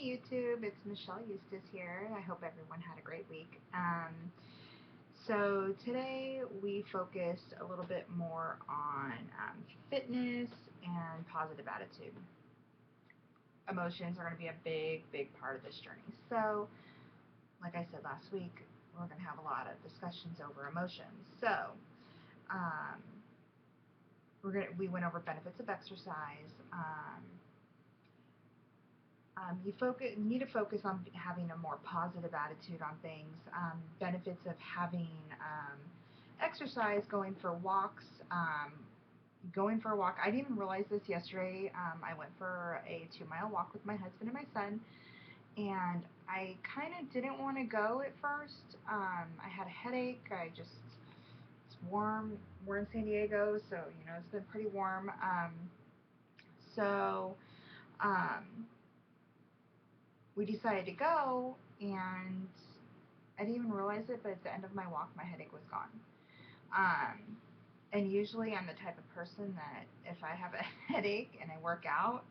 YouTube, it's Michelle Eustace here. I hope everyone had a great week. So today we focused a little bit more on fitness and positive attitude. Emotions are going to be a big part of this journey. So, like I said last week, we're going to have a lot of discussions over emotions. So, um, we went over benefits of exercise. You need to focus on having a more positive attitude on things. Benefits of having exercise, going for walks. Going for a walk. I didn't even realize this yesterday. I went for a 2 mile walk with my husband and my son, and I kind of didn't want to go at first. I had a headache. It's warm. We're in San Diego, so it's been pretty warm. So um, we decided to go, and I didn't even realize it, but at the end of my walk, my headache was gone. And usually I'm the type of person that if I have a headache and I work out,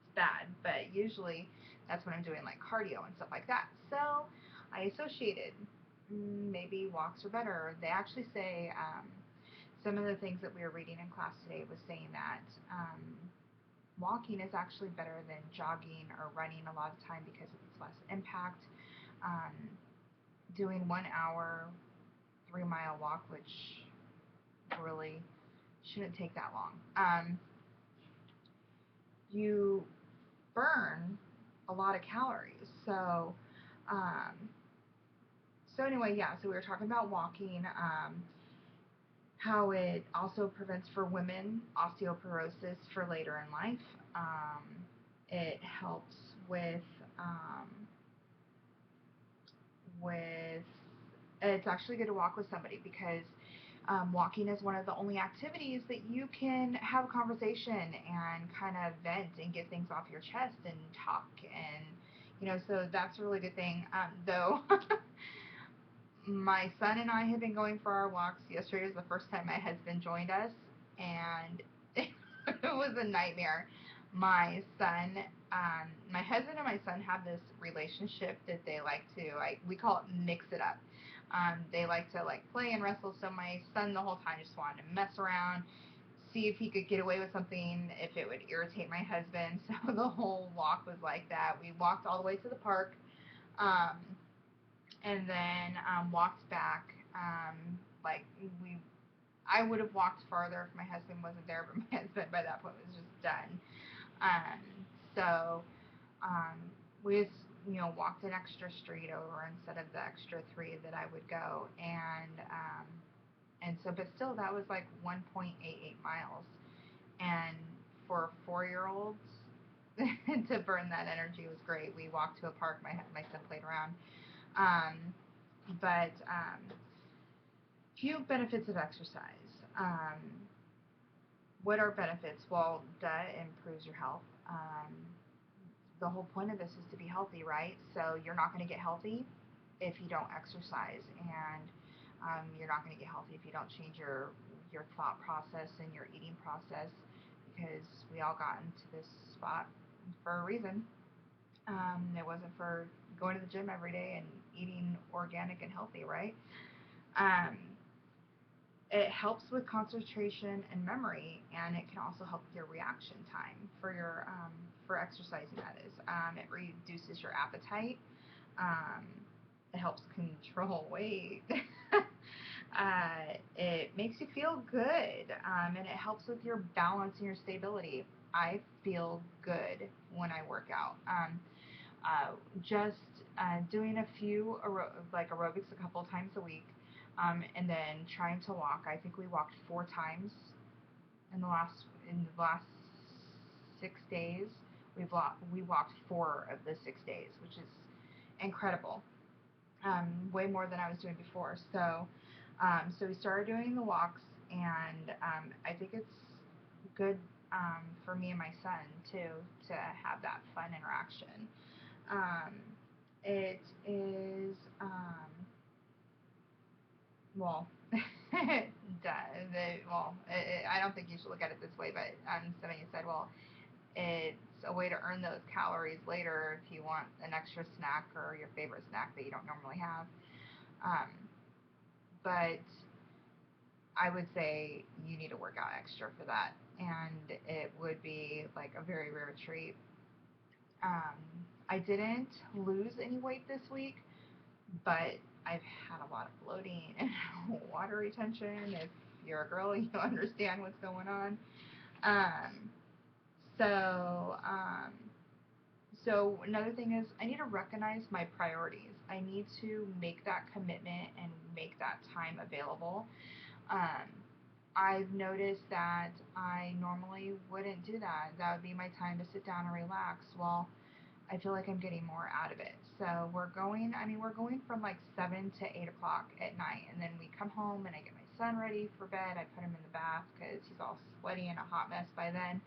it's bad. But usually that's when I'm doing like cardio and stuff like that. So I associated maybe walks are better. They actually say some of the things that we were reading in class today was saying that walking is actually better than jogging or running a lot of the time because it's less impact. Um, Doing 1 hour, 3 mile walk, which really shouldn't take that long. You burn a lot of calories. Um, so anyway, yeah. So we were talking about walking. How it also prevents for women osteoporosis for later in life. It helps with um, with it's actually good to walk with somebody because walking is one of the only activities that you can have a conversation and kind of vent and get things off your chest and talk and so that's a really good thing. Though my son and I have been going for our walks. Yesterday was the first time my husband joined us, and it was a nightmare. My husband and my son have this relationship that they like to, we call it mix it up. They like to play and wrestle. So my son the whole time just wanted to mess around, see if he could get away with something, if it would irritate my husband. So the whole walk was like that. We walked all the way to the park. Um, and then walked back. Like we, I would have walked farther if my husband wasn't there, but my husband by that point was just done. Um, so um, we just walked an extra street over instead of the extra three that I would go, and so but still that was like 1.88 miles, and for 4-year-olds to burn that energy was great. We walked to a park. My son played around. Um, but few benefits of exercise. What are benefits? Well, it improves your health. The whole point of this is to be healthy, right? So you're not going to get healthy if you don't exercise, and you're not going to get healthy if you don't change your thought process and your eating process, because we all got into this spot for a reason. It wasn't for going to the gym every day and eating organic and healthy, right? Um, it helps with concentration and memory, and it can also help with your reaction time for exercising. That is, it reduces your appetite. Um, it helps control weight. It makes you feel good, and it helps with your balance and your stability. I feel good when I work out. Just doing a few aerobics a couple times a week, and then trying to walk. I think we walked 4 times in the last 6 days. We walked 4 of the 6 days, which is incredible. Way more than I was doing before. So we started doing the walks, and I think it's good for me and my son too to have that fun interaction. Um, it is, well, I don't think you should look at it this way, but somebody said, well, it's a way to earn those calories later if you want an extra snack or your favorite snack that you don't normally have. Um, but I would say you need to work out extra for that, and it would be like a very rare treat. Um, I didn't lose any weight this week, but I've had a lot of bloating and water retention. If you're a girl, you understand what's going on. Um, so, um, so another thing is I need to recognize my priorities. I need to make that commitment and make that time available. Um, I've noticed that I normally wouldn't do that. That would be my time to sit down and relax. Well, I feel like I'm getting more out of it. So we're going from like 7 to 8 o'clock at night. And then we come home and I get my son ready for bed. I put him in the bath because he's all sweaty and a hot mess by then.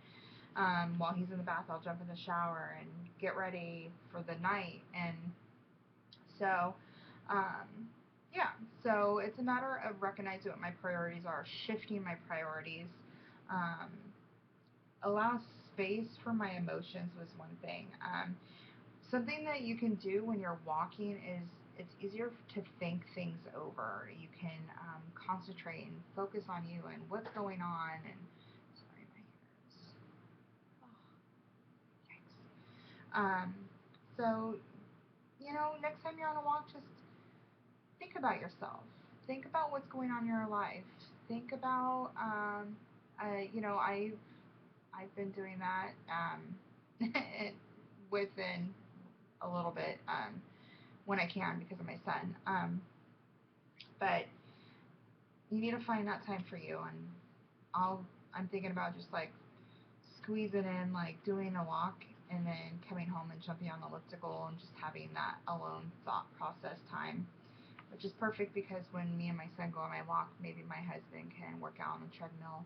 While he's in the bath, I'll jump in the shower and get ready for the night. And so, um, yeah, so it's a matter of recognizing what my priorities are, shifting my priorities, um, allow space for my emotions was one thing. Something that you can do when you're walking is it's easier to think things over. You can concentrate and focus on you and what's going on. And sorry, my ears. Oh, yikes. So next time you're on a walk, just think about yourself. Think about what's going on in your life. Think about, I've been doing that within a little bit when I can because of my son. But you need to find that time for you, and I'm thinking about just like squeezing in, like doing a walk and then coming home and jumping on the elliptical and just having that alone thought process time, which is perfect because when me and my son go on my walk, maybe my husband can work out on the treadmill.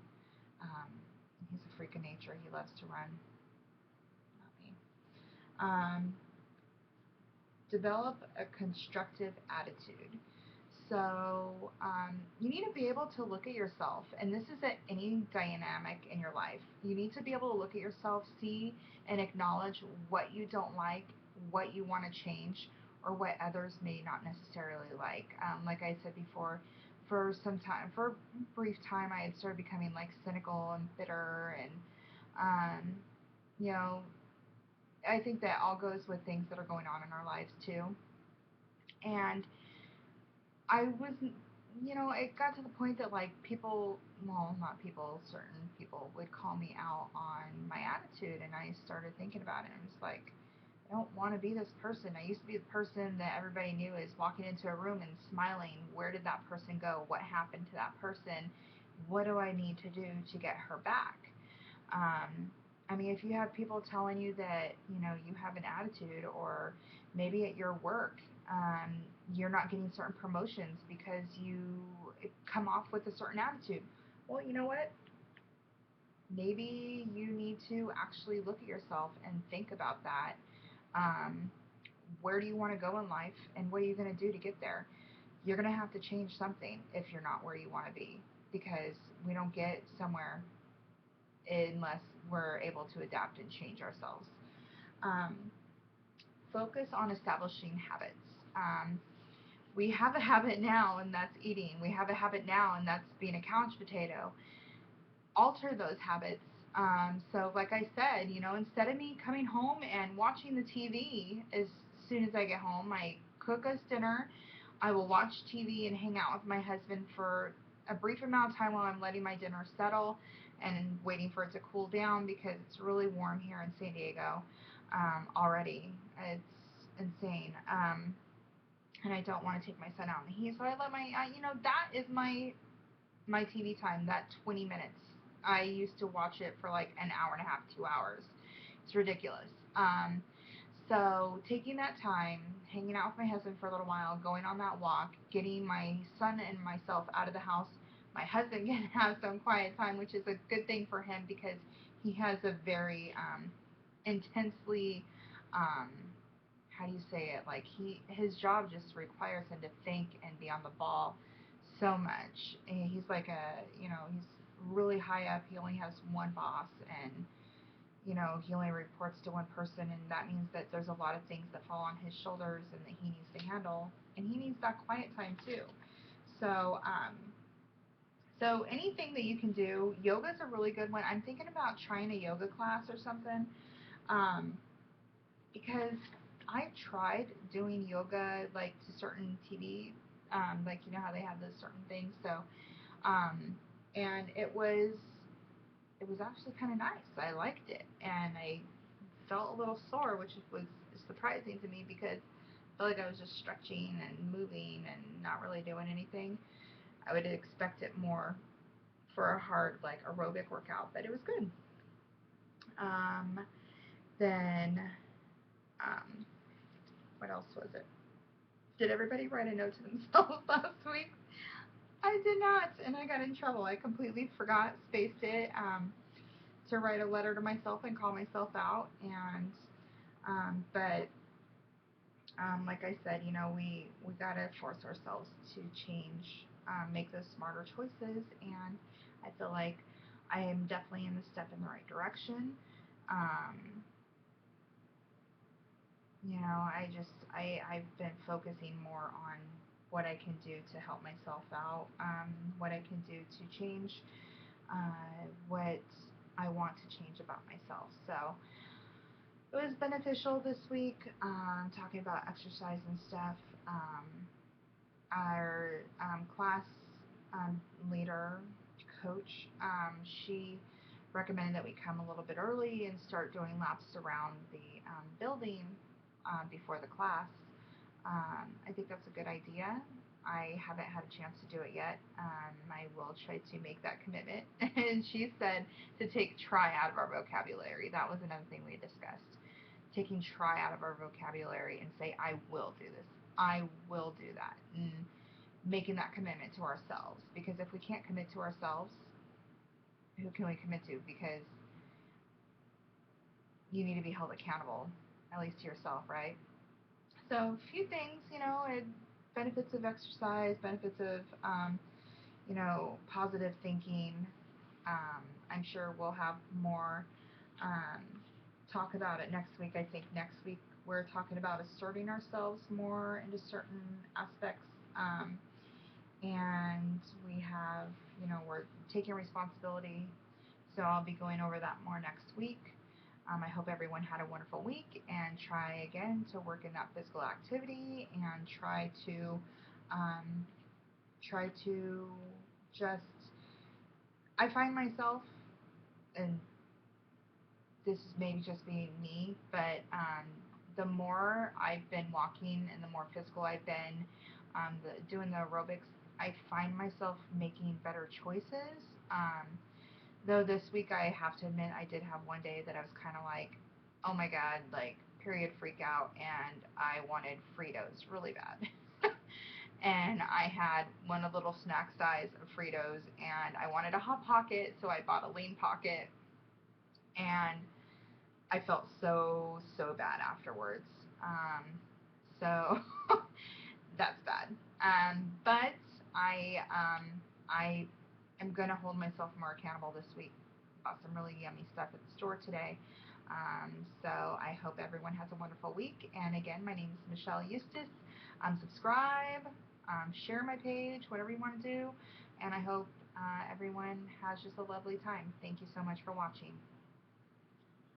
Um, he's a freak of nature. He loves to run, not me. Um, Develop a constructive attitude. So you need to be able to look at yourself, and this is at any dynamic in your life. You need to be able to look at yourself, see and acknowledge what you don't like, what you want to change, or what others may not necessarily like. Like I said before, for a brief time, I had started becoming like cynical and bitter, and um, you know, I think that all goes with things that are going on in our lives too. And I was, it got to the point that like people, well, not people, certain people would call me out on my attitude, and I started thinking about it. And I was like, I don't want to be this person. I used to be the person that everybody knew is walking into a room and smiling. Where did that person go? What happened to that person? What do I need to do to get her back? Um, I mean, if you have people telling you that, you have an attitude, or maybe at your work, you're not getting certain promotions because you come off with a certain attitude. Well, you know what? Maybe you need to actually look at yourself and think about that. Um, where do you want to go in life, and what are you going to do to get there? You're going to have to change something if you're not where you want to be, because we don't get somewhere unless we're able to adapt and change ourselves. Um, Focus on establishing habits. We have a habit now, and that's eating. We have a habit now, and that's being a couch potato. Alter those habits. So, like I said, instead of me coming home and watching the TV as soon as I get home, I cook us dinner. I will watch TV and hang out with my husband for a brief amount of time while I'm letting my dinner settle and waiting for it to cool down because it's really warm here in San Diego already. It's insane. And I don't want to take my son out in the heat, so I let that is my TV time, that 20 minutes. I used to watch it for like an hour and a half, 2 hours. It's ridiculous. So taking that time, hanging out with my husband for a little while, going on that walk, getting my son and myself out of the house. My husband can have some quiet time, which is a good thing for him because he has a very intensely, um, how do you say it? Like his job just requires him to think and be on the ball so much. He's like he's really high up. He only has one boss, and he only reports to one person, and that means that there's a lot of things that fall on his shoulders and that he needs to handle, and he needs that quiet time too. So, so anything that you can do, yoga's a really good one. I'm thinking about trying a yoga class or something, um, because I've tried doing yoga like to certain TV, like how they have those certain things. So, um, and it was actually kind of nice. I liked it, and I felt a little sore, which was surprising to me because I felt like I was just stretching and moving and not really doing anything. I would expect it more for a hard like aerobic workout, but it was good. Um, then um, what else was it? Did everybody write a note to themselves last week? I did not, and I got in trouble. I completely forgot, spaced it, to write a letter to myself and call myself out. And but like I said, we gotta force ourselves to change, make those smarter choices, and I feel like I am definitely in the step in the right direction. Um, I've been focusing more on what I can do to help myself out, what I can do to change, what I want to change about myself. So it was beneficial this week, talking about exercise and stuff. Um, our class um, leader, coach, she recommended that we come a little bit early and start doing laps around the building before the class. I think that's a good idea. I haven't had a chance to do it yet. I will try to make that commitment. And she said to take try out of our vocabulary. That was another thing we discussed. Taking try out of our vocabulary and say, I will do this. I will do that. And making that commitment to ourselves. Because if we can't commit to ourselves, who can we commit to? Because you need to be held accountable, at least to yourself, right? So, a few things, benefits of exercise, benefits of, positive thinking. I'm sure we'll have more um, talk about it next week. I think next week we're talking about asserting ourselves more into certain aspects. And we have, we're taking responsibility. So I'll be going over that more next week. I hope everyone had a wonderful week and try again to work in that physical activity and um, try to just. I find myself, and this is maybe just being me, but the more I've been walking and the more physical I've been, doing the aerobics, I find myself making better choices. Um, though this week I have to admit I did have one day that I was kind of like, oh my god, like period freak out, and I wanted Fritos really bad. And I had one a little snack size of Fritos, and I wanted a hot pocket, so I bought a lean pocket, and I felt so bad afterwards. So that's bad. But I am gonna hold myself more accountable this week. Bought some really yummy stuff at the store today. So I hope everyone has a wonderful week. And again, my name is Michelle Eustace. Subscribe, share my page, whatever you want to do. And I hope everyone has just a lovely time. Thank you so much for watching.